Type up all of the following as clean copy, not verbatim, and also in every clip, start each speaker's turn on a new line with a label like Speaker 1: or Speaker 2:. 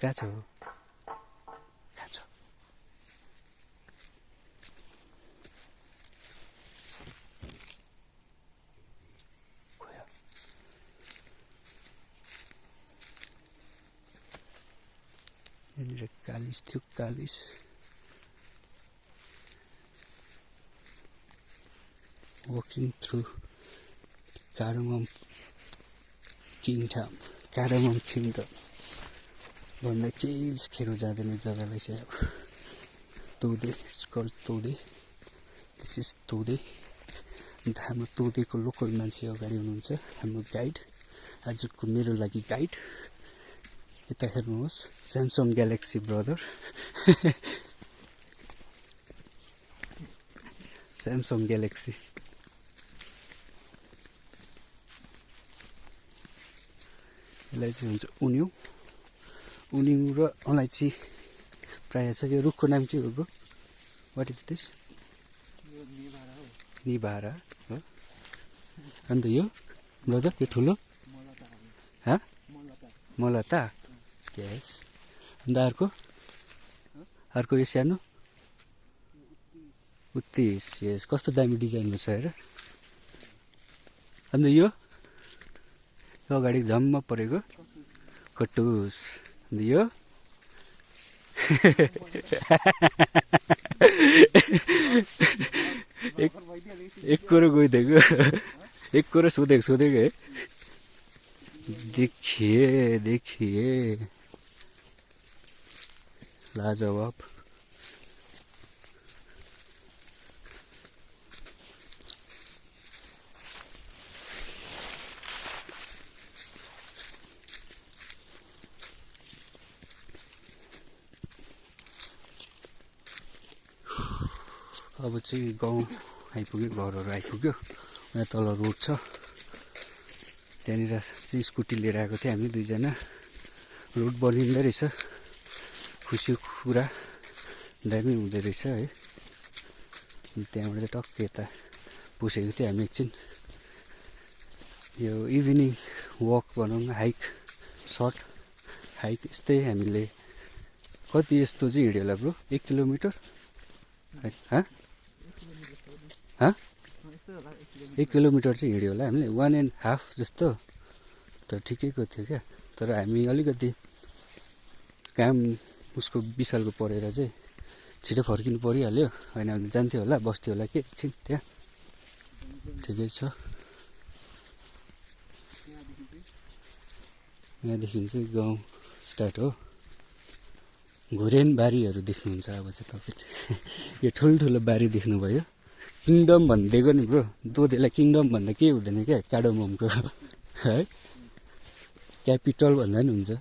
Speaker 1: कहाँ छ कहाँ छ यहाँनिर कालिस थियो कालिस walking through Cardamom Kingdom Cardamom Kingdom भन्दा केही खेर जाँदैन जग्गालाई चाहिँ अब तोदे it's called Tode this is तोदे अन्त हाम्रो तोदेको लोकल मान्छे अगाडि हुनुहुन्छ हाम्रो गाइड आजको मेरो लागि गाइड यता हेर्नुहोस् Samsung galaxy brother Samsung galaxy यसलाई चाहिँ हुन्छ उन्यु उन्यु र अलैँची प्रायः छ यो रुखको नाम के हो ब्रो वाट इज दिस निभारा हो अन्त यो ब्रदर यो ठुलो मलता यस अन्त अर्को यो सानो उत्तिस यस कस्तो दामी डिजाइनको छ हेर अन्त यो अगाडि झम्म परेको कटुस अन्त यो एक कोरो गइदिएको एक कोरो सोधेको है देखिए लाजवाब अब चाहिँ गाउँ आइपुग्यो घरहरू आइपुग्यो यहाँ तल रोड छ त्यहाँनिर चाहिँ स्कुटी लिएर आएको थिएँ हामी दुईजना रोड बनिँदै रहेछ खुसीको कुरा दामी हुँदो रहेछ है त्यहाँबाट चाहिँ टक्क यता पुसेको थिएँ हामी एकछिन यो इभिनिङ वक भनौँ न हाइक सर्ट हाइक यस्तै हामीले कति यस्तो चाहिँ हिँड्यो होला ब्रो 1 किलोमिटर 1 किलोमिटर चाहिँ हिँड्यो होला हामीले 1.5 जस्तो त ठिकैको थियो क्या तर हामी अलिकति काम उसको विशालको परेर चाहिँ छिटो फर्किनु परिहाल्यो होइन भने जान्थ्यो होला बस्थ्यो होला के एकछिन त्यहाँ ठिकै छ यहाँदेखि चाहिँ गाउँ स्टार्ट हो घुरेन बारीहरू देख्नुहुन्छ अब चाहिँ तपाईँले यो ठुल्ठुलो बारी देख्नुभयो किङडम भनिदिएको नि ब्रो दोदेलाई किङडम भन्दा के हुँदैन क्या कार्डममको है क्यापिटल भन्दा नि हुन्छ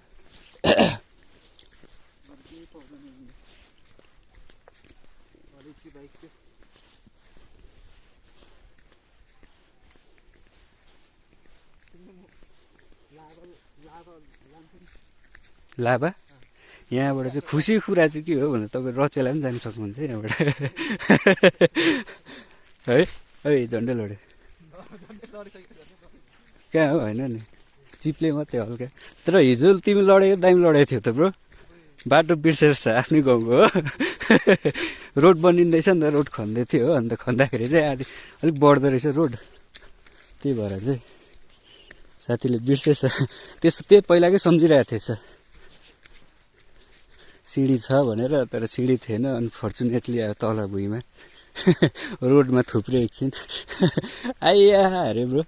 Speaker 1: लाभा यहाँबाट चाहिँ खुसी कुरा चाहिँ के हो भन्दा तपाईँ रचेला पनि जान सक्नुहुन्छ यहाँबाट है है झन्डै लड्यो कहाँ हो होइन नि चिप्ले मात्रै हल्का तर हिजो तिमी लडेको दामी लडेको थियो त ब्रो बाटो बिर्सेर छ आफ्नै गाउँको हो रोड बनिँदैछ नि त रोड खन्दै थियो हो अन्त खन्दाखेरि चाहिँ अलिक बढ्दो रहेछ रोड त्यही भएर चाहिँ साथीले बिर्सेछ त्यही पहिलाकै सम्झिरहेको थिएछ सिँढी छ भनेर तर सिँढी थिएन अनफर्चुनेटली अब तल भुइँमा रोडमा थुप्रै एकछिन आइया अरे ब्रो